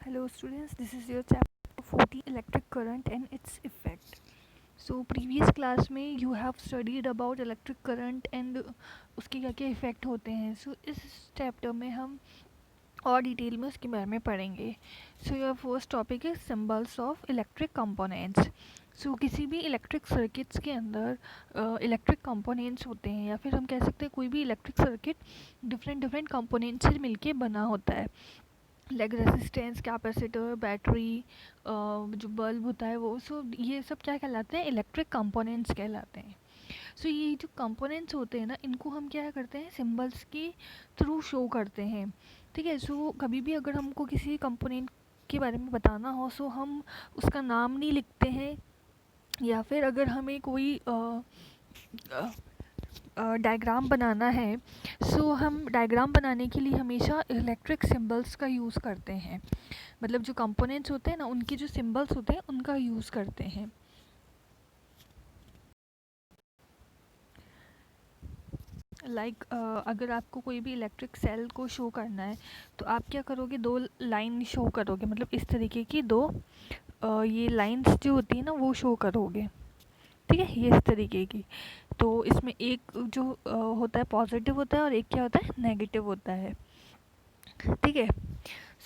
Hello students, this is your chapter 14 electric current and its effect. So previous class में you have studied about electric current and उसके क्या क्या effect होते हैं. So इस chapter में हम और डिटेल में उसके बारे में पढ़ेंगे. So your first topic is symbols of electric components. So किसी भी इलेक्ट्रिक सर्किट्स के अंदर इलेक्ट्रिक कंपोनेंट्स होते हैं, या फिर हम कह सकते हैं कोई भी इलेक्ट्रिक सर्किट डिफरेंट कंपोनेंट्स से मिलके बना होता है. लाइक रेसिस्टेंस, कैपेसिटर, बैटरी, जो बल्ब होता है वो, सो ये सब क्या कहलाते हैं? इलेक्ट्रिक कंपोनेंट्स कहलाते हैं. सो ये जो कंपोनेंट्स होते हैं ना, इनको हम क्या करते हैं? सिंबल्स के थ्रू शो करते हैं. ठीक है. सो कभी भी अगर हमको किसी कंपोनेंट के बारे में बताना हो, सो हम उसका नाम नहीं लिखते हैं, या फिर अगर हमें कोई डायग्राम बनाना है, सो हम डायग्राम बनाने के लिए हमेशा इलेक्ट्रिक सिंबल्स का यूज़ करते हैं. मतलब जो कंपोनेंट्स होते हैं ना, उनके जो सिंबल्स होते हैं उनका यूज़ करते हैं. लाइक अगर आपको कोई भी इलेक्ट्रिक सेल को शो करना है, तो आप क्या करोगे? दो लाइन शो करोगे, मतलब इस तरीके की दो ये लाइंस जो होती है ना, वो शो करोगे. ठीक है, ये इस तरीके की. तो इसमें एक जो होता है पॉजिटिव होता है, और एक क्या होता है? नेगेटिव होता है. ठीक है.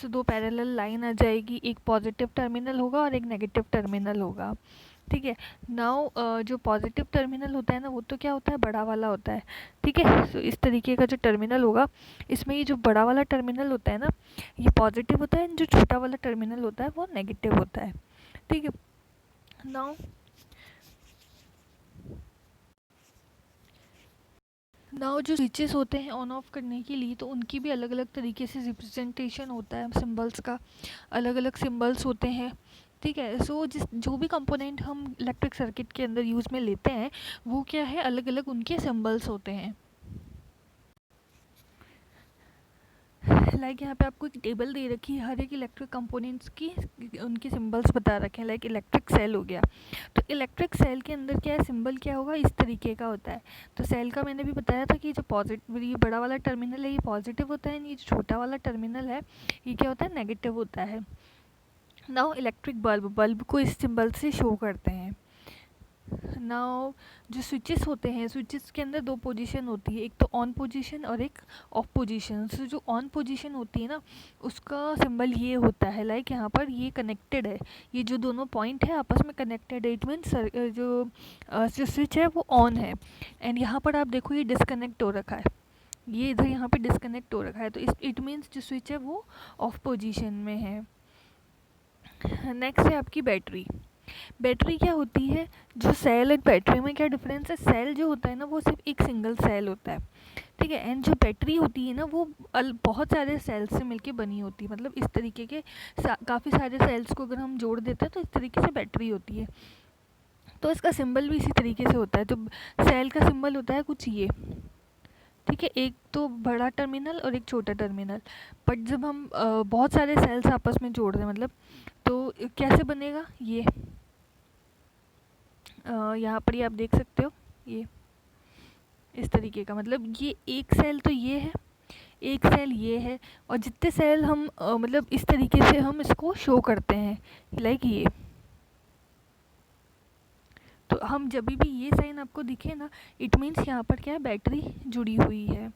सो दो पैरेलल लाइन आ जाएगी, एक पॉजिटिव टर्मिनल होगा और एक नेगेटिव टर्मिनल होगा. ठीक है. नाउ जो पॉजिटिव टर्मिनल होता है ना, वो तो क्या होता है? बड़ा वाला होता है. ठीक है. सो इस तरीके का जो टर्मिनल होगा, इसमें ये जो बड़ा वाला टर्मिनल होता है ना, ये पॉजिटिव होता है, जो छोटा वाला टर्मिनल होता है वो नेगेटिव होता है. ठीक है. नाउ जो स्विचेस होते हैं ऑन ऑफ करने के लिए, तो उनकी भी अलग अलग तरीके से रिप्रेजेंटेशन होता है सिंबल्स का. अलग अलग सिंबल्स होते हैं. ठीक है. सो जो भी कंपोनेंट हम इलेक्ट्रिक सर्किट के अंदर यूज़ में लेते हैं, वो क्या है? अलग अलग उनके सिंबल्स होते हैं. लाइक यहाँ पे आपको एक टेबल दे रखी है, हर एक इलेक्ट्रिक कंपोनेंट्स की उनके सिंबल्स बता रखे हैं. लाइक इलेक्ट्रिक सेल हो गया, तो इलेक्ट्रिक सेल के अंदर क्या है? सिंबल क्या होगा? इस तरीके का होता है. तो सेल का मैंने भी बताया था कि जो पॉजिटिव, ये बड़ा वाला टर्मिनल है, ये पॉजिटिव होता है, ये जो छोटा वाला टर्मिनल है, ये क्या होता है? नेगेटिव होता है. नाउ इलेक्ट्रिक बल्ब को इस सिंबल से शो करते हैं. नाउ जो स्विचेस होते हैं, स्विचेस के अंदर दो पोजीशन होती है, एक तो ऑन पोजीशन और एक ऑफ पोजीशन. सो जो ऑन पोजीशन होती है ना, उसका सिंबल ये होता है. लाइक यहाँ पर ये कनेक्टेड है, ये जो दोनों पॉइंट है आपस में कनेक्टेड है. इट मीन्स जो स्विच है वो ऑन है. एंड यहाँ पर आप देखो ये डिसकनेक्ट हो रखा है, ये इधर यहाँ पे डिसकनेक्ट हो रखा है, तो इट मीन्स जो स्विच है वो ऑफ पोजीशन में है. नेक्स्ट है आपकी बैटरी. बैटरी क्या होती है? जो सेल एंड बैटरी में क्या डिफरेंस है? सेल जो होता है ना, वो सिर्फ एक सिंगल सेल होता है. ठीक है. एंड जो बैटरी होती है ना, वो बहुत सारे सेल्स से मिलके बनी होती है. मतलब इस तरीके के काफ़ी सारे सेल्स को अगर हम जोड़ देते हैं, तो इस तरीके से बैटरी होती है. तो इसका सिंबल भी इसी तरीके से होता है. तो सेल का सिंबल होता है कुछ ये. ठीक है. एक तो बड़ा टर्मिनल और एक छोटा टर्मिनल. बट जब हम बहुत सारे सेल्स आपस में जोड़ रहे हैं, मतलब, तो कैसे बनेगा ये? यहाँ पर ही आप देख सकते हो, ये इस तरीके का. मतलब ये एक सेल तो ये है, एक सेल ये है, और जितने सेल हम मतलब इस तरीके से हम इसको शो करते हैं, लाइक ये. तो हम जब भी ये साइन आपको दिखे ना, इट मीन्स यहाँ पर क्या है? बैटरी जुड़ी हुई है.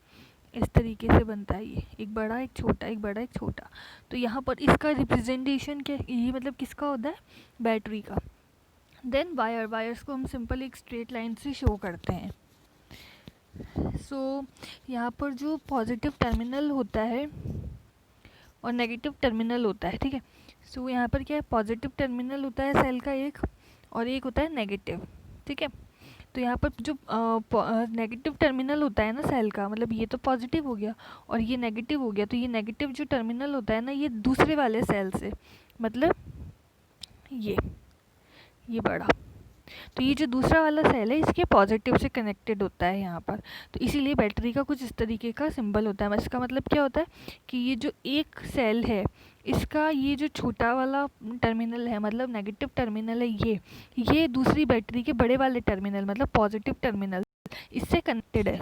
इस तरीके से बनता है ये, एक बड़ा एक छोटा, एक बड़ा एक छोटा. तो यहाँ पर इसका रिप्रेजेंटेशन क्या, ये मतलब किसका होता है? बैटरी का. देन वायर्स को हम सिंपल एक स्ट्रेट लाइन से शो करते हैं. सो यहाँ पर जो पॉजिटिव टर्मिनल होता है और नेगेटिव टर्मिनल होता है. ठीक है. सो यहाँ पर क्या है? पॉजिटिव टर्मिनल होता है सेल का एक, और एक होता है नेगेटिव. ठीक है. तो यहाँ पर जो नेगेटिव टर्मिनल होता है ना सेल का, मतलब ये तो पॉजिटिव हो गया और ये नेगेटिव हो गया, तो ये नेगेटिव जो टर्मिनल होता है ना, ये दूसरे वाले सेल से, मतलब ये बड़ा, तो ये जो दूसरा वाला सेल है, इसके पॉजिटिव से कनेक्टेड होता है यहाँ पर. तो इसीलिए बैटरी का कुछ इस तरीके का सिंबल होता है. इसका मतलब क्या होता है कि ये जो एक सेल है, इसका ये जो छोटा वाला टर्मिनल है, मतलब नेगेटिव टर्मिनल है, ये दूसरी बैटरी के बड़े वाले टर्मिनल, मतलब पॉजिटिव टर्मिनल, इससे कनेक्टेड है.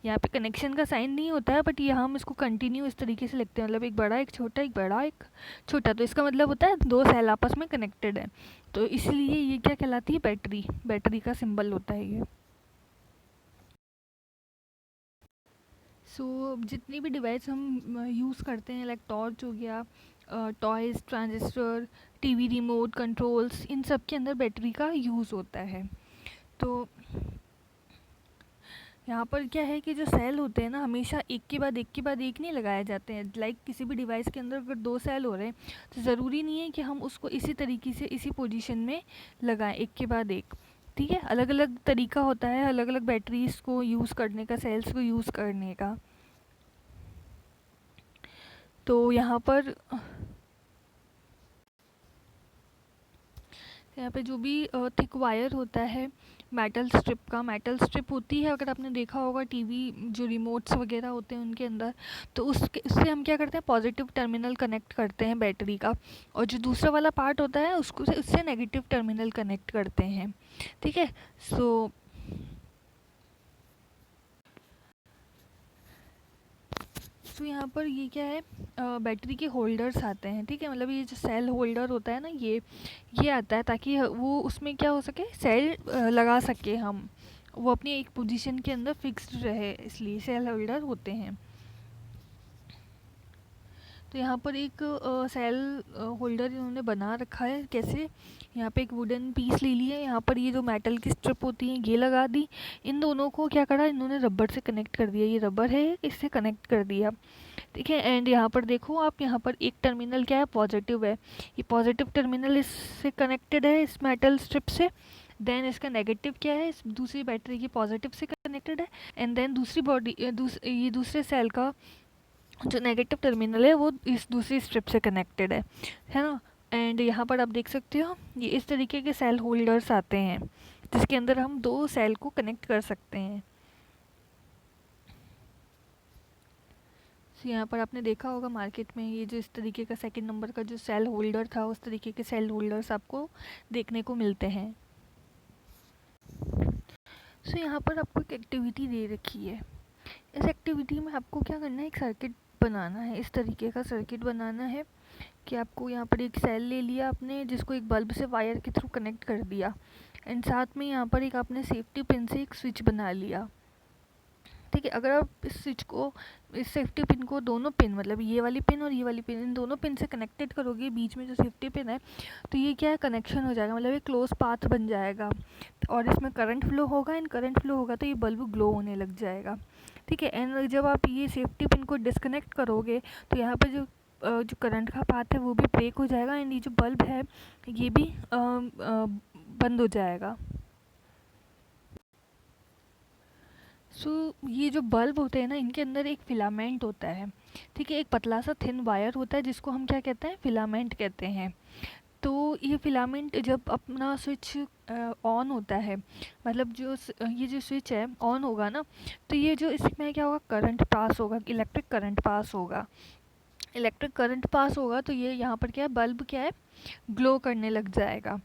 यहाँ पे कनेक्शन का साइन नहीं होता है, बट यहाँ हम इसको कंटिन्यू इस तरीके से लिखते हैं, मतलब एक बड़ा एक छोटा, एक बड़ा एक छोटा, तो इसका मतलब होता है दो सेल आपस में कनेक्टेड है, तो इसलिए ये क्या कहलाती है, बैटरी, बैटरी का सिंबल होता है ये। सो जितनी भी डिवाइस हम यूज़ करते हैं, लाइक टॉर्च हो गया, toys, transistor, TV remote controls, इन सब के अंदर बैटरी का यूज़ होता है। तो यहाँ पर क्या है कि जो सेल होते हैं ना, हमेशा एक के बाद एक के बाद एक नहीं लगाए जाते हैं। लाइक किसी भी डिवाइस के अंदर अगर दो सेल हो रहे हैं तो ज़रूरी नहीं है कि हम उसको इसी तरीके से इसी पोजीशन में लगाएं एक के बाद एक। ठीक है, अलग अलग तरीका होता है अलग अलग बैटरीज को यूज़ करने का, सेल्स को यूज़ करने का। तो यहाँ पे जो भी थिक वायर होता है मेटल स्ट्रिप का, मेटल स्ट्रिप होती है, अगर आपने देखा होगा टीवी जो रिमोट्स वगैरह होते हैं उनके अंदर, तो उससे हम क्या करते हैं, पॉजिटिव टर्मिनल कनेक्ट करते हैं बैटरी का, और जो दूसरा वाला पार्ट होता है उससे नेगेटिव टर्मिनल कनेक्ट करते हैं। ठीक है, सो यहाँ पर ये क्या है, बैटरी के होल्डर्स आते हैं। ठीक है, मतलब ये जो सेल होल्डर होता है ना, ये आता है ताकि वो उसमें क्या हो सके, सेल लगा सके हम, वो अपनी एक पोजीशन के अंदर फिक्स्ड रहे, इसलिए सेल होल्डर होते हैं। तो यहाँ पर एक सेल होल्डर इन्होंने बना रखा है, कैसे, यहाँ पे एक वुडन पीस ले लिया, यहाँ पर ये जो मेटल की स्ट्रिप होती है ये लगा दी, इन दोनों को क्या करा, इन्होंने रबर से कनेक्ट कर दिया, ये रबर है इससे कनेक्ट कर दिया। ठीक है, एंड यहाँ पर देखो आप, यहाँ पर एक टर्मिनल क्या है, पॉजिटिव है, ये पॉजिटिव टर्मिनल इससे कनेक्टेड है इस मेटल स्ट्रिप से, देन इसका नेगेटिव क्या है, इस दूसरी बैटरी की पॉजिटिव से कनेक्टेड है, एंड देन दूसरी बॉडी ये दूसरे सेल का जो नेगेटिव टर्मिनल है वो इस दूसरी स्ट्रिप से कनेक्टेड है ना। एंड यहाँ पर आप देख सकते हो ये इस तरीके के सेल होल्डर्स आते हैं जिसके अंदर हम दो सेल को कनेक्ट कर सकते हैं। यहाँ पर आपने देखा होगा मार्केट में ये जो इस तरीके का सेकंड नंबर का जो सेल होल्डर था, उस तरीके के सेल होल्डर्स आपको देखने को मिलते हैं। यहाँ पर आपको एक एक्टिविटी दे रखी है, इस एक्टिविटी में आपको क्या करना है, एक सर्किट बनाना है, इस तरीके का सर्किट बनाना है कि आपको यहाँ पर एक सेल ले लिया आपने जिसको एक बल्ब से वायर के थ्रू कनेक्ट कर दिया, एंड साथ में यहाँ पर एक आपने सेफ्टी पिन से एक स्विच बना लिया। ठीक है, अगर आप इस स्विच को, इस सेफ्टी पिन को, दोनों पिन मतलब ये वाली पिन और ये वाली पिन, इन दोनों पिन से कनेक्टेड करोगे, बीच में जो सेफ्टी पिन है, तो ये क्या है, कनेक्शन हो जाएगा, मतलब एक क्लोज पाथ बन जाएगा और इसमें करंट फ्लो होगा, एंड करंट फ्लो होगा तो ये बल्ब ग्लो होने लग जाएगा। ठीक है, एंड जब आप ये सेफ्टी पिन को डिस्कनेक्ट करोगे तो यहाँ पर जो करंट का पाथ है वो भी ब्रेक हो जाएगा, एंड ये जो बल्ब है ये भी बंद हो जाएगा। ये जो बल्ब होते हैं ना, इनके अंदर एक फिलामेंट होता है। ठीक है, एक पतला सा थिन वायर होता है जिसको हम क्या कहते हैं, फिलामेंट कहते हैं। तो ये फिलामेंट जब अपना स्विच ऑन होता है, मतलब ये जो स्विच है ऑन होगा ना, तो ये जो इसमें क्या होगा, करंट पास होगा, इलेक्ट्रिक करंट पास होगा। इलेक्ट्रिक करंट पास होगा तो ये यहाँ पर क्या है, बल्ब क्या है, ग्लो करने लग जाएगा।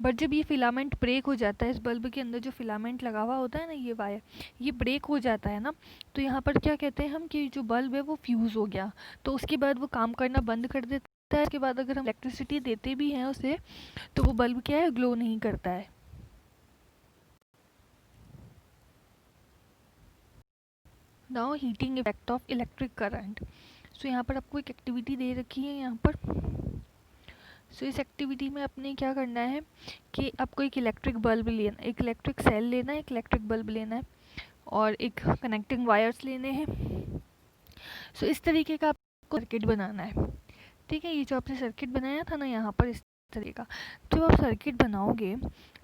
बट जब ये फिलामेंट ब्रेक हो जाता है, इस बल्ब के अंदर जो फिलामेंट लगा हुआ होता है ना, ये वायर, ये ब्रेक हो जाता है ना, तो यहाँ पर क्या कहते हैं हम कि जो बल्ब है वो फ्यूज़ हो गया, तो उसके बाद वो काम करना बंद कर देता है। उसके बाद अगर हम इलेक्ट्रिसिटी देते भी हैं उसे, तो वो बल्ब क्या है, ग्लो नहीं करता है। Now heating effect of electric current. यहाँ पर आपको एक एक्टिविटी दे रखी है यहाँ पर। इस एक्टिविटी में आपने क्या करना है कि आपको एक इलेक्ट्रिक बल्ब लेना, एक इलेक्ट्रिक सेल लेना है, एक इलेक्ट्रिक बल्ब लेना है और एक कनेक्टिंग वायर्स लेने हैं। इस तरीके का आपको सर्किट बनाना है। ठीक है, ये जो आपने सर्किट बनाया था ना यहाँ पर, इस तरीके का जब आप सर्किट बनाओगे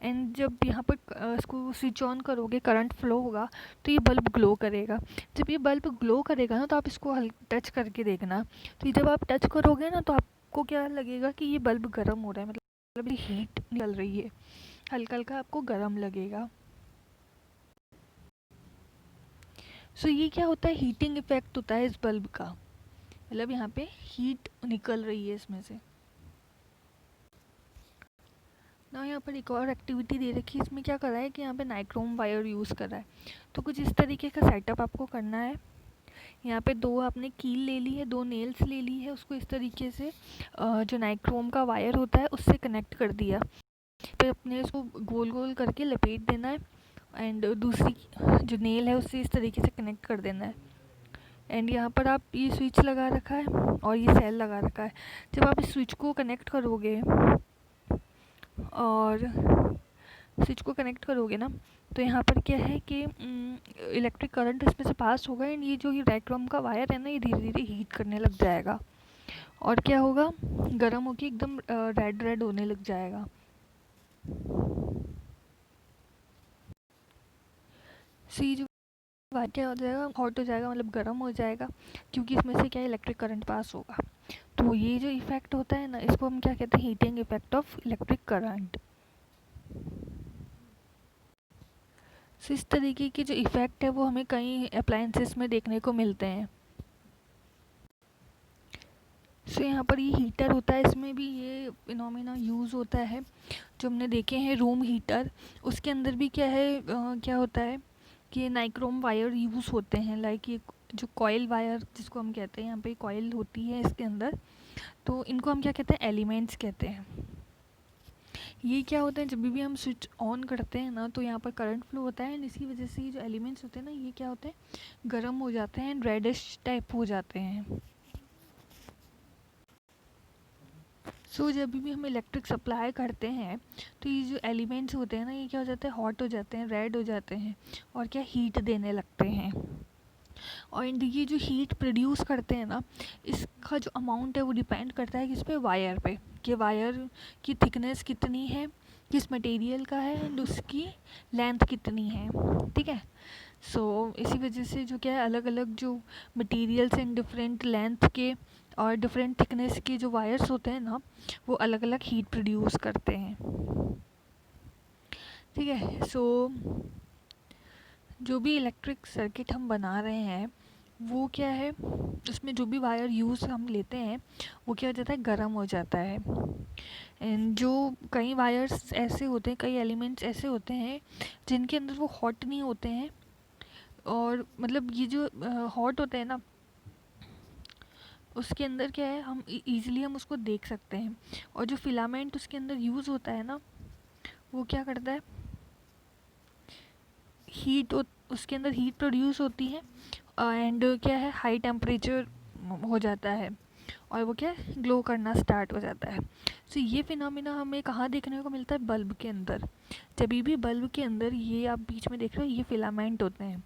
एंड जब यहाँ पर इसको स्विच ऑन करोगे, करंट फ्लो होगा तो ये बल्ब ग्लो करेगा। जब ये बल्ब ग्लो करेगा ना, तो आप इसको टच करके देखना, तो ये जब आप टच करोगे ना तो आपको क्या लगेगा कि ये बल्ब गर्म हो रहा है, मतलब ये हीट निकल रही है, हल्का हल्का आपको गर्म लगेगा। ये क्या होता है, हीटिंग इफेक्ट होता है इस बल्ब का, मतलब यहाँ पे हीट निकल रही है इसमें से। ना यहाँ पर एक और एक्टिविटी दे रखी है, इसमें क्या कर रहा है कि यहाँ पे नाइक्रोम वायर यूज़ कर रहा है। तो कुछ इस तरीके का सेटअप आपको करना है। यहाँ पे दो आपने कील ले ली है, दो नेल्स ले ली है, उसको इस तरीके से जो नाइक्रोम का वायर होता है उससे कनेक्ट कर दिया। फिर अपने इसको गोल गोल करके लपेट देना है एंड दूसरी जो नेल है उससे इस तरीके से कनेक्ट कर देना है। एंड यहाँ पर आप ये स्विच लगा रखा है और ये सेल लगा रखा है। जब आप इस स्विच को कनेक्ट करोगे और स्विच को कनेक्ट करोगे ना, तो यहाँ पर क्या है कि इलेक्ट्रिक करंट इसमें से पास होगा एंड ये जो डायफ्राम का वायर है ना, ये धीरे धीरे हीट करने लग जाएगा और क्या होगा, गर्म होके एकदम रेड रेड होने लग जाएगा। सी जो वायर क्या हो जाएगा, हॉट हो जाएगा, मतलब गर्म हो जाएगा, क्योंकि इसमें से क्या इलेक्ट्रिक करंट पास होगा। तो ये जो इफेक्ट होता है ना, इसको हम क्या कहते हैं, heating effect of electric current. So इस तरीके के जो इफ़ेक्ट है वो हमें कई अप्लायंसेस में देखने को मिलते हैं। सो यहाँ पर ये हीटर होता है, इसमें भी ये फिनोमेना यूज़ होता है जो हमने देखे हैं रूम हीटर। उसके अंदर भी क्या है, क्या होता है कि नाइक्रोम वायर यूज़ होते हैं, लाइक ये जो कॉयल वायर जिसको हम कहते हैं, यहाँ पे कॉयल होती है इसके अंदर, तो इनको हम क्या कहते हैं, एलिमेंट्स कहते हैं। ये क्या होता है, जब भी हम स्विच ऑन करते हैं ना, तो यहाँ पर करंट फ्लो होता है एंड इसी वजह से ये जो एलिमेंट्स होते हैं ना, ये क्या होते हैं, गर्म हो जाते हैं एंड रेडिश टाइप हो जाते हैं। सो जब भी हम इलेक्ट्रिक सप्लाई करते हैं तो ये जो एलिमेंट्स होते हैं ना, ये क्या हो जाते हैं, हॉट हो जाते हैं, रेड हो जाते हैं और क्या हीट देने लगते हैं। और ये जो हीट प्रोड्यूस करते हैं ना, इसका जो अमाउंट है वो डिपेंड करता है किस पे, वायर पे, कि वायर की थिकनेस कितनी है, किस मटेरियल का है एंड उसकी लेंथ कितनी है। ठीक है। सो इसी वजह से जो क्या है, अलग अलग जो मटेरियल्स एंड डिफरेंट लेंथ के और डिफरेंट थिकनेस के जो वायर्स होते हैं ना, वो अलग अलग हीट प्रोड्यूस करते हैं। ठीक है। सो जो भी इलेक्ट्रिक सर्किट हम बना रहे हैं वो क्या है, उसमें जो भी वायर यूज़ हम लेते हैं वो क्या हो जाता है, गर्म हो जाता है। एंड जो कई वायर्स ऐसे होते हैं, कई एलिमेंट्स ऐसे होते हैं जिनके अंदर वो हॉट नहीं होते हैं, और मतलब ये जो हॉट होते हैं ना, उसके अंदर क्या है, हम इजीली हम उसको देख सकते हैं। और जो फिलामेंट उसके अंदर यूज़ होता है ना, वो क्या करता है, हीट उसके अंदर हीट प्रोड्यूस होती है एंड क्या है, हाई टेम्परेचर हो जाता है और वो क्या है, ग्लो करना स्टार्ट हो जाता है। सो ये फिनोमेना हमें कहाँ देखने को मिलता है, बल्ब के अंदर। जब भी बल्ब के अंदर ये आप बीच में देख रहे हो, ये फिलामेंट होते हैं,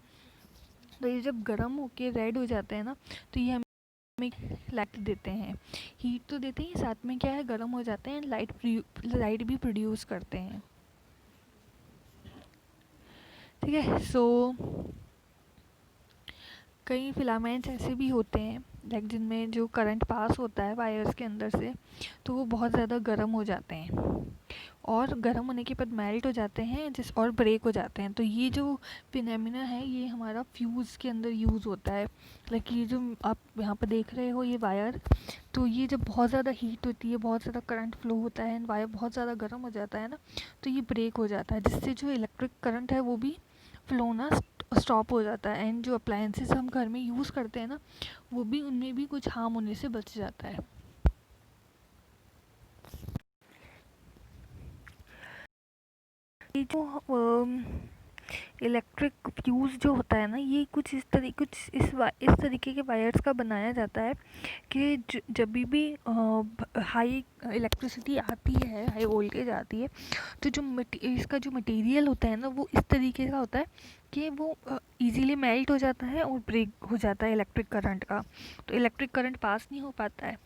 तो ये जब गर्म होके रेड हो जाते हैं ना, तो ये हमें लाइट देते हैं, हीट तो देते हैं, साथ में क्या है, गर्म हो जाते हैं, लाइट भी प्रोड्यूस करते हैं। ठीक है। सो कई फिलामेंट्स ऐसे भी होते हैं लाइक जिनमें जो करंट पास होता है वायर्स के अंदर से, तो वो बहुत ज़्यादा गर्म हो जाते हैं और गर्म होने के बाद मेल्ट हो जाते हैं और ब्रेक हो जाते हैं। तो ये जो फिनोमेना है, ये हमारा फ्यूज़ के अंदर यूज़ होता है। लाइक ये जो आप यहाँ पर देख रहे हो ये वायर, तो ये जब बहुत ज़्यादा हीट होती है, बहुत ज़्यादा करंट फ्लो होता है एंड वायर बहुत ज़्यादा गर्म हो जाता है ना, तो ये ब्रेक हो जाता है, जिससे जो इलेक्ट्रिक करंट है वो भी फ्लो होना स्टॉप हो जाता है। एंड जो अप्लायंसेस हम घर में यूज़ करते हैं ना, वो भी उनमें भी कुछ हार्म होने से बच जाता है। ये जो इलेक्ट्रिक फ्यूज़ जो होता है ना, ये कुछ इस तरीके के वायर्स का बनाया जाता है कि जब भी हाई इलेक्ट्रिसिटी आती है, हाई वोल्टेज आती है, तो जो इसका जो मटेरियल होता है ना, वो इस तरीके का होता है कि वो इजीली मेल्ट हो जाता है और ब्रेक हो जाता है इलेक्ट्रिक करंट का, तो इलेक्ट्रिक करंट पास नहीं हो पाता है।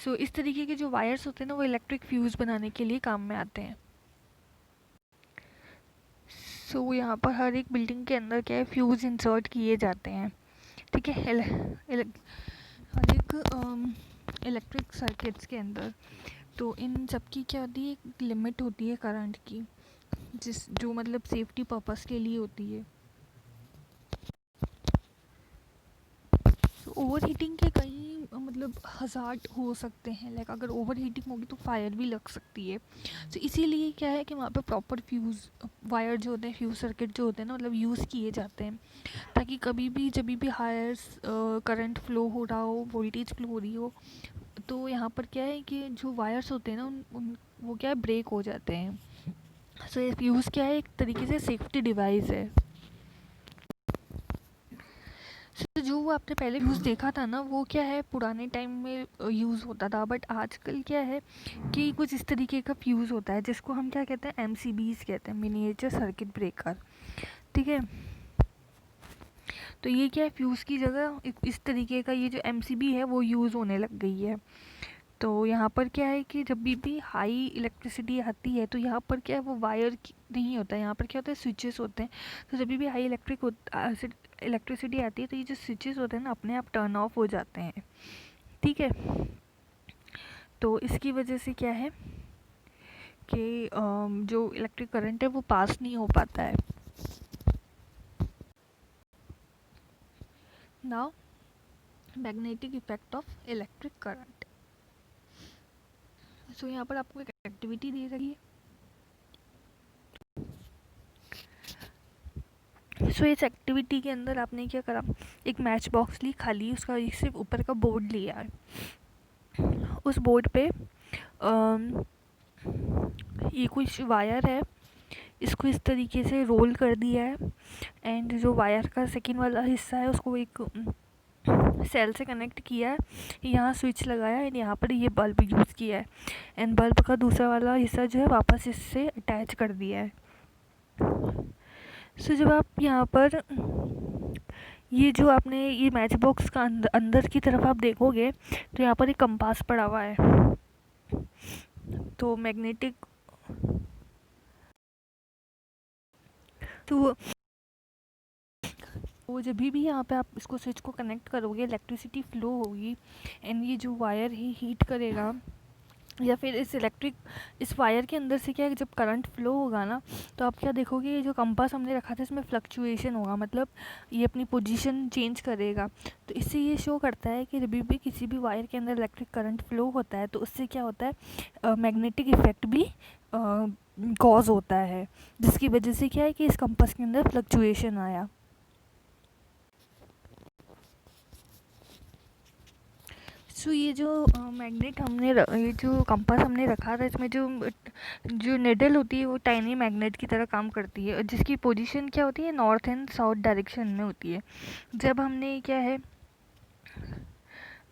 सो इस तरीके के जो वायर्स होते हैं ना, वो इलेक्ट्रिक फ्यूज़ बनाने के लिए काम में आते हैं। सो यहाँ पर हर एक बिल्डिंग के अंदर क्या है, फ्यूज़ इंसर्ट किए जाते हैं। ठीक है। हर एक इलेक्ट्रिक सर्किट्स के अंदर, तो इन सब की क्या होती है, एक लिमिट होती है करंट की, जो मतलब सेफ्टी पर्पस के लिए होती है। ओवर हीटिंग के कई मतलब मतलब हज़ार्ड हो सकते हैं, लाइक अगर ओवर हीटिंग होगी तो फायर भी लग सकती है। तो इसीलिए क्या है कि वहाँ पे प्रॉपर फ्यूज़ वायर जो होते हैं, फ्यूज़ सर्किट जो होते हैं ना, मतलब यूज़ किए जाते हैं, ताकि कभी भी जब भी हायर करंट फ्लो हो रहा हो, वोल्टेज फ्लो हो रही हो, तो यहाँ पर क्या है कि जो वायर्स होते हैं ना उन वो क्या है, ब्रेक हो जाते हैं। सो ये फ्यूज़ क्या है, एक तरीके से सेफ्टी डिवाइस है। तो जो वो आपने पहले फ्यूज़ देखा था ना, वो क्या है, पुराने टाइम में यूज़ होता था, बट आजकल क्या है कि कुछ इस तरीके का फ्यूज़ होता है जिसको हम क्या कहते हैं, एमसीबीज़ कहते हैं, मिनिएचर सर्किट ब्रेकर। ठीक है, तो ये क्या है, फ्यूज़ की जगह इस तरीके का ये जो एमसीबी है वो यूज़ होने लग गई है। तो यहाँ पर क्या है कि जब भी हाई इलेक्ट्रिसिटी आती है तो यहाँ पर क्या है, वो वायर नहीं होता है, यहाँ पर क्या होता है, स्विचेस होते हैं। तो जब भी हाई इलेक्ट्रिसिटी आती है तो ये जो स्विचेस होते हैं ना, अपने आप टर्न ऑफ हो जाते हैं। ठीक है, तो इसकी वजह से क्या है कि जो इलेक्ट्रिक करंट है वो पास नहीं हो पाता है। Now magnetic effect of electric current. So यहाँ पर आपको एक एक्टिविटी दे रही है। सो इस एक्टिविटी के अंदर आपने क्या करा, एक मैच बॉक्स ली खाली, उसका एक सिर्फ ऊपर का बोर्ड लिया है। उस बोर्ड पे ये कुछ वायर है, इसको इस तरीके से रोल कर दिया है, एंड जो वायर का सेकेंड वाला हिस्सा है उसको एक सेल से कनेक्ट किया है, यहाँ स्विच लगाया है, एंड यहाँ पर ये बल्ब यूज़ किया है, एंड बल्ब का दूसरा वाला हिस्सा जो है वापस इससे अटैच कर दिया है। सो जब आप यहाँ पर ये जो आपने ये मैच बॉक्स का अंदर की तरफ आप देखोगे तो यहाँ पर एक कंपास पड़ा हुआ है। तो मैग्नेटिक तो वो जब भी यहाँ पे आप इसको स्विच को कनेक्ट करोगे, इलेक्ट्रिसिटी फ्लो होगी, एंड ये जो वायर है हीट करेगा, या फिर इस वायर के अंदर से क्या है, जब करंट फ्लो होगा ना, तो आप क्या देखोगे, ये जो कंपास हमने रखा था इसमें फ्लक्चुएशन होगा, मतलब ये अपनी पोजीशन चेंज करेगा। तो इससे ये शो करता है कि जब भी किसी भी वायर के अंदर इलेक्ट्रिक करंट फ्लो होता है तो उससे क्या होता है, मैग्नेटिक इफेक्ट भी कॉज होता है, जिसकी वजह से क्या है कि इस कंपास के अंदर फ्लक्चुएशन आया। सो ये जो मैग्नेट ये जो कंपास हमने रखा था, इसमें जो निडल होती है वो टाइनी मैग्नेट की तरह काम करती है, जिसकी पोजीशन क्या होती है, नॉर्थ एंड साउथ डायरेक्शन में होती है। जब हमने क्या है,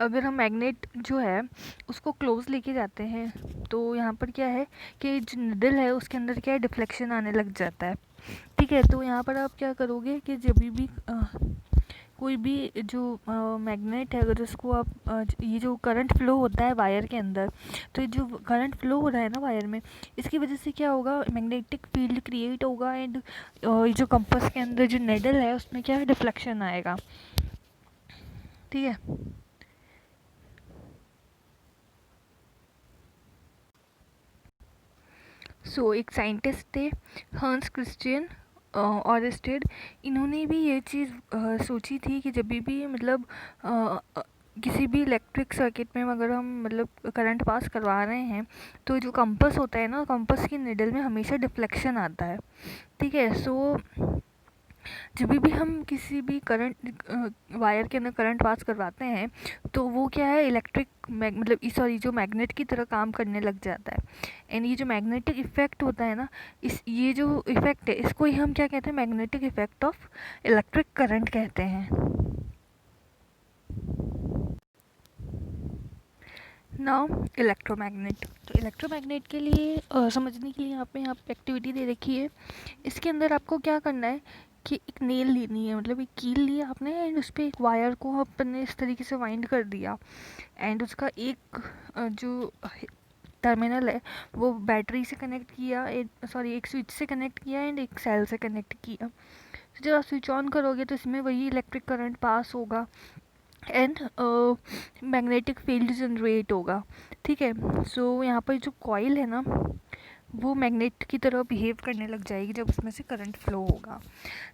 अगर हम मैग्नेट जो है उसको क्लोज लेके जाते हैं तो यहाँ पर क्या है कि जो निडल है उसके अंदर क्या है, डिफ्लेक्शन आने लग जाता है। ठीक है, तो यहाँ पर आप क्या करोगे कि जब भी कोई भी जो मैग्नेट है, अगर उसको आप ये जो करंट फ्लो होता है वायर के अंदर, तो ये जो करंट फ्लो हो रहा है ना वायर में, इसकी वजह से क्या होगा, मैग्नेटिक फील्ड क्रिएट होगा, एंड ये जो कंपास के अंदर जो नेडल है उसमें क्या है, डिफ्लेक्शन आएगा। ठीक है, सो एक साइंटिस्ट थे, हर्न्स क्रिश्चियन ऑरेस्टेड, इन्होंने भी ये चीज़ सोची थी कि जब भी मतलब किसी भी इलेक्ट्रिक सर्किट में अगर हम मतलब करंट पास करवा रहे हैं तो जो कंपास होता है ना, कंपास की निडल में हमेशा डिफ्लेक्शन आता है। ठीक है, सो जब भी हम किसी भी करंट वायर के अंदर करंट पास करवाते हैं तो वो क्या है, इलेक्ट्रिक मतलब सॉरी जो मैग्नेट की तरह काम करने लग जाता है। एंड ये जो मैग्नेटिक इफेक्ट होता है ना, ये जो इफेक्ट है इसको ही हम क्या कहते हैं, magnetic effect of electric current कहते हैं। Now electromagnet. तो इलेक्ट्रोमैग्नेट के लिए समझने के लिए यहाँ पे एक्टिविटी दे रखी है। इसके अंदर आपको क्या करना है कि एक नेल लेनी है, मतलब एक कील लिया आपने, एंड उस पर एक वायर को आपने इस तरीके से वाइंड कर दिया, एंड उसका एक जो टर्मिनल है वो बैटरी से कनेक्ट किया, सॉरी एक स्विच से कनेक्ट किया, एंड एक सेल से कनेक्ट किया। तो जब आप स्विच ऑन करोगे तो इसमें वही इलेक्ट्रिक करंट पास होगा, एंड मैग्नेटिक फील्ड जनरेट होगा। ठीक है, सो यहाँ पर जो कॉइल है ना, वो मैग्नेट की तरह बिहेव करने लग जाएगी जब उसमें से करंट फ्लो होगा।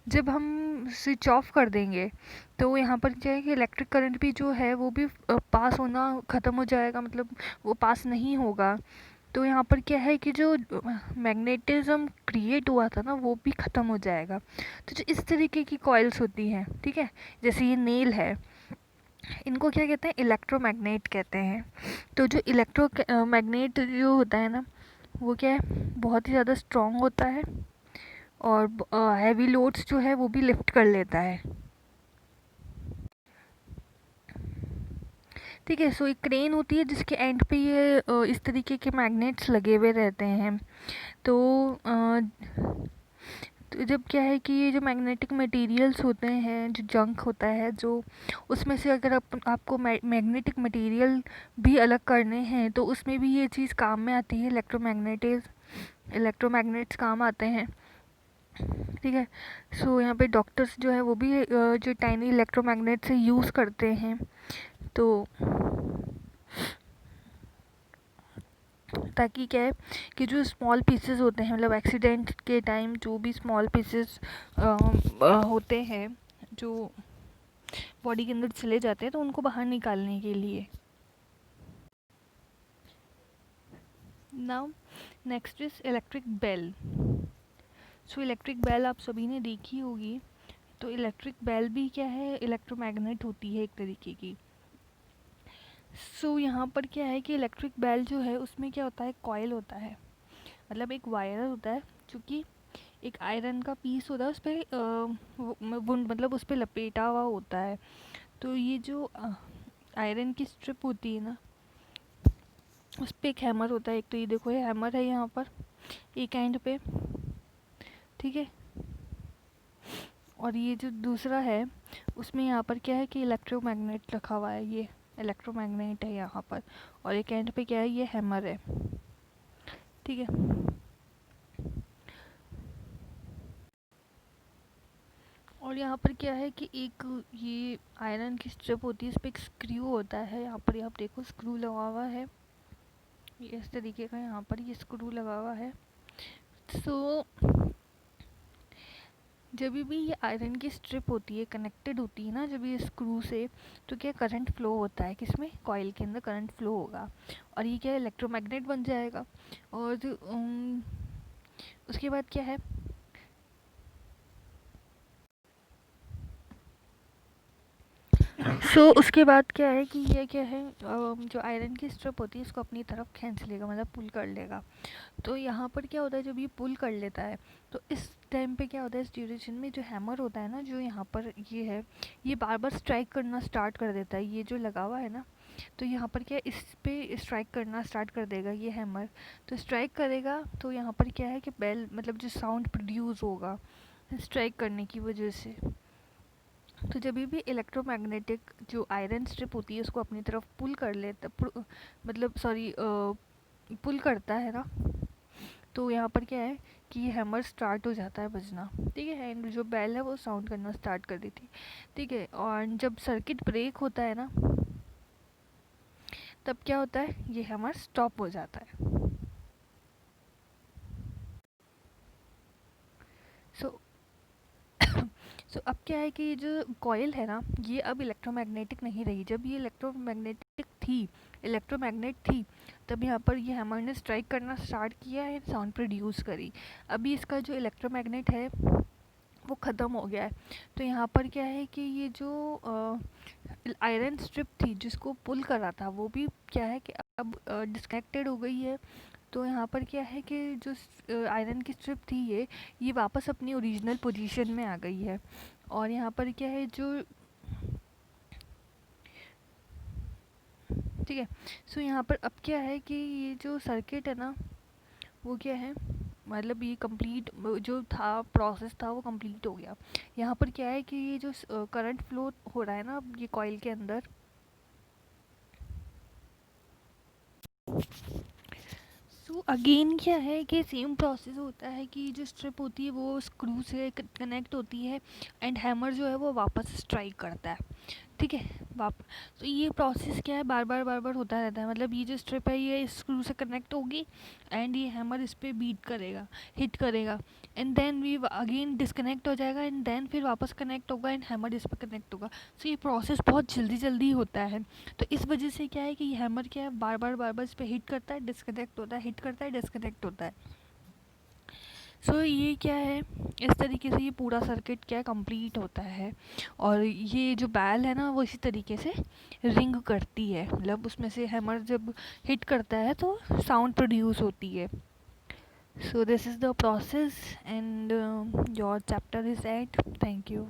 जब हम स्विच ऑफ कर देंगे तो यहाँ पर क्या है कि इलेक्ट्रिक करंट भी जो है वो भी पास होना ख़त्म हो जाएगा, मतलब वो पास नहीं होगा। तो यहाँ पर क्या है कि जो मैग्नेटिज्म क्रिएट हुआ था ना वो भी ख़त्म हो जाएगा। तो जो इस तरीके की कॉइल्स होती हैं, ठीक है, जैसे ये नेल है, इनको क्या कहते हैं, इलेक्ट्रोमैग्नेट कहते हैं। तो जो मैग्नेट जो होता है ना वो क्या है, बहुत ही ज़्यादा स्ट्रॉन्ग होता है और हैवी लोड्स जो है वो भी लिफ्ट कर लेता है। ठीक है, सो एक क्रेन होती है जिसके एंड पे ये इस तरीके के मैग्नेट्स लगे हुए रहते हैं। तो तो जब क्या है कि ये जो मैग्नेटिक मटेरियल्स होते हैं, जो जंक होता है, जो उसमें से अगर आपको मैग्नेटिक मटेरियल भी अलग करने हैं तो उसमें भी ये चीज़ काम में आती है, इलेक्ट्रोमैग्नेट्स काम आते हैं। ठीक है, सो यहाँ पे डॉक्टर्स जो है वो भी जो टाइनी इलेक्ट्रोमैग्नेट से यूज़ करते हैं। तो ताकि क्या है कि जो स्मॉल पीसेस होते हैं, मतलब एक्सीडेंट के टाइम जो भी स्मॉल पीसेस होते हैं जो बॉडी के अंदर चले जाते हैं, तो उनको बाहर निकालने के लिए। Now next is electric bell. So electric bell आप सभी ने देखी होगी। तो इलेक्ट्रिक बेल भी क्या है, इलेक्ट्रोमैग्नेट होती है एक तरीके की। सो यहाँ पर क्या है कि इलेक्ट्रिक बेल जो है उसमें क्या होता है, कॉइल होता है, मतलब एक वायर होता है जो कि एक आयरन का पीस होता है, उस पर मतलब उस पर लपेटा हुआ होता है। तो ये जो आयरन की स्ट्रिप होती है ना, उस पर एक हैमर होता है। एक तो ये देखो, ये हैमर है यहाँ पर एक एंड पे, ठीक है, और ये जो दूसरा है उसमें यहाँ पर क्या है कि इलेक्ट्रोमैग्नेट रखा हुआ है, ये इलेक्ट्रोमैग्नेट है यहाँ पर, और एक एंड पे क्या है, ये हैमर है। ठीक है, और यहाँ पर क्या है कि एक ये आयरन की स्ट्रिप होती है, इस पर एक स्क्रू होता है। यहाँ पर आप देखो स्क्रू लगा हुआ है, ये इस तरीके का यहाँ पर ये स्क्रू लगा हुआ है। सो जब भी ये आयरन की स्ट्रिप होती है, कनेक्टेड होती है ना जब ये स्क्रू से, तो क्या करंट फ्लो होता है, किसमें, कॉइल के अंदर करंट फ्लो होगा, और ये क्या इलेक्ट्रोमैग्नेट बन जाएगा। और उसके बाद क्या है, उसके बाद क्या है कि ये क्या है, जो आयरन की स्ट्रिप होती है इसको अपनी तरफ खींच लेगा, मतलब पुल कर लेगा। तो यहाँ पर क्या होता है, जब ये पुल कर लेता है तो इस टाइम पे क्या होता है, इस ड्यूरेशन में जो हैमर होता है ना, जो यहाँ पर ये है, ये बार बार स्ट्राइक करना स्टार्ट कर देता है, ये जो लगा हुआ है ना। तो यहाँ पर क्या, इस पे स्ट्राइक करना स्टार्ट कर देगा ये हैमर। तो स्ट्राइक करेगा तो यहाँ पर क्या है कि बेल, मतलब जो साउंड प्रोड्यूस होगा स्ट्राइक करने की वजह से। तो जब भी इलेक्ट्रोमैग्नेटिक जो आयरन स्ट्रिप होती है उसको अपनी तरफ पुल कर लेता, मतलब सॉरी पुल करता है ना, तो यहाँ पर क्या है कि ये हैमर स्टार्ट हो जाता है बजना। ठीक है, एंड जो बेल है वो साउंड करना स्टार्ट कर देती है। ठीक है, और जब सर्किट ब्रेक होता है ना तब क्या होता है, ये हैमर स्टॉप हो जाता है। सो अब क्या है कि ये जो कॉइल है ना ये अब इलेक्ट्रोमैग्नेटिक नहीं रही। जब ये इलेक्ट्रोमैग्नेट थी तब यहाँ पर ये हैमर ने स्ट्राइक करना स्टार्ट किया है, साउंड प्रोड्यूस करी। अभी इसका जो इलेक्ट्रोमैग्नेट है वो ख़त्म हो गया है। तो यहाँ पर क्या है कि ये जो आयरन स्ट्रिप थी जिसको पुल कर रहा था वो भी क्या है कि अब डिस्कनेक्टेड हो गई है। तो यहाँ पर क्या है कि जो आयरन की स्ट्रिप थी ये वापस अपनी ओरिजिनल पोजीशन में आ गई है। और यहाँ पर क्या है जो, ठीक है, यहाँ पर अब क्या है कि ये जो सर्किट है ना वो क्या है, मतलब ये कंप्लीट जो था प्रोसेस था वो कंप्लीट हो गया। यहाँ पर क्या है कि ये जो करंट फ्लो हो रहा है ना अब ये कॉइल के अंदर, अगेन क्या है कि सेम प्रोसेस होता है कि जो स्ट्रिप होती है वो स्क्रू से कनेक्ट होती है एंड हैमर जो है वो वापस स्ट्राइक करता है। ठीक है। वाप तो ये प्रोसेस क्या है, बार बार होता रहता है। मतलब ये जो स्ट्रिप है ये स्क्रू से कनेक्ट होगी एंड ये हैमर इस पे बीट करेगा, हिट करेगा, and then we again disconnect हो जाएगा एंड देन फिर वापस कनेक्ट होगा एंड हैमर इस पे कनेक्ट होगा। सो ये प्रोसेस बहुत जल्दी जल्दी होता है। तो इस वजह से क्या है कि ये हैमर क्या है, बार बार इस पे हिट करता है, डिस्कनेक्ट होता है, हिट करता है, डिस्कनेक्ट होता है। सो ये क्या है, इस तरीके से ये पूरा सर्किट क्या है कंप्लीट होता है। और ये जो बैल है ना वो इसी तरीके से रिंग करती है, मतलब उसमें से हैमर जब हिट करता है तो साउंड प्रोड्यूस होती है। So this is the process and your chapter is at. Thank you.